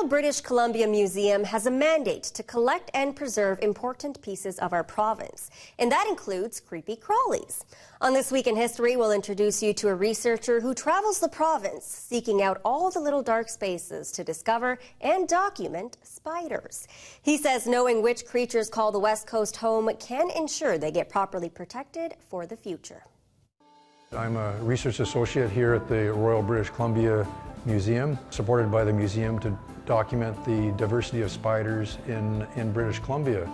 Royal British Columbia Museum has a mandate to collect and preserve important pieces of our province, and that includes creepy crawlies. On This Week in History, we'll introduce you to a researcher who travels the province, seeking out all the little dark spaces to discover and document spiders. He says knowing which creatures call the West Coast home can ensure they get properly protected for the future. I'm a research associate here at the Royal British Columbia Museum, supported by the museum to document the diversity of spiders in British Columbia.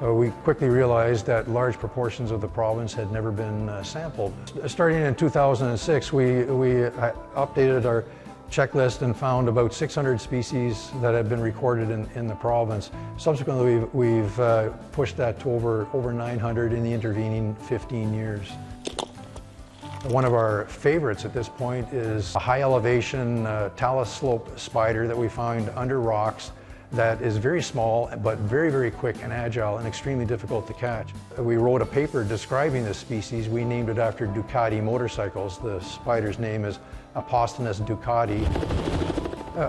We quickly realized that large proportions of the province had never been sampled. Starting in 2006, we updated our checklist and found about 600 species that had been recorded in the province. Subsequently, we've pushed that to over 900 in the intervening 15 years. One of our favorites at this point is a high elevation talus slope spider that we found under rocks that is very small but very, very quick and agile and extremely difficult to catch. We wrote a paper describing this species. We named it after Ducati motorcycles. The spider's name is Apostinus ducati.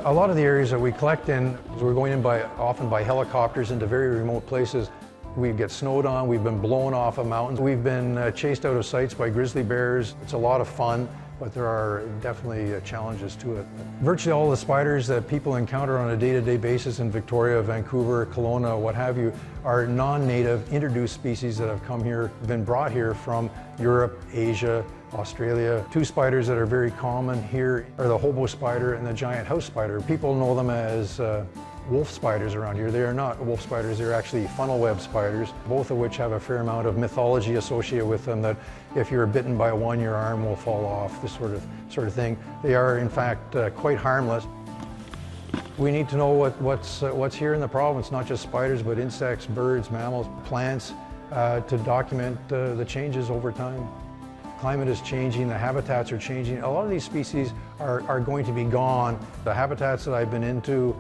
A lot of the areas that we collect in, we're going in often by helicopters into very remote places. We get snowed on, we've been blown off of mountains, we've been chased out of sites by grizzly bears. It's a lot of fun, but there are definitely challenges to it. Virtually all the spiders that people encounter on a day-to-day basis in Victoria, Vancouver, Kelowna, what have you, are non-native, introduced species that have come here, been brought here from Europe, Asia, Australia. Two spiders that are very common here are the hobo spider and the giant house spider. People know them as wolf spiders around here. They are not wolf spiders, they're actually funnel web spiders, both of which have a fair amount of mythology associated with them, that if you're bitten by one, your arm will fall off, this sort of thing. They are in fact quite harmless. We need to know what's here in the province, not just spiders, but insects, birds, mammals, plants, to document the changes over time. Climate is changing, the habitats are changing. A lot of these species are going to be gone. The habitats that I've been into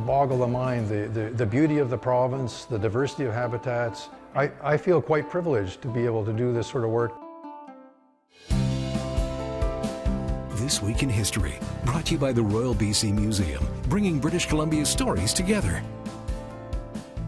boggle the mind, the beauty of the province, the diversity of habitats. I feel quite privileged to be able to do this sort of work. This Week in History, brought to you by the Royal BC Museum, bringing British Columbia's stories together.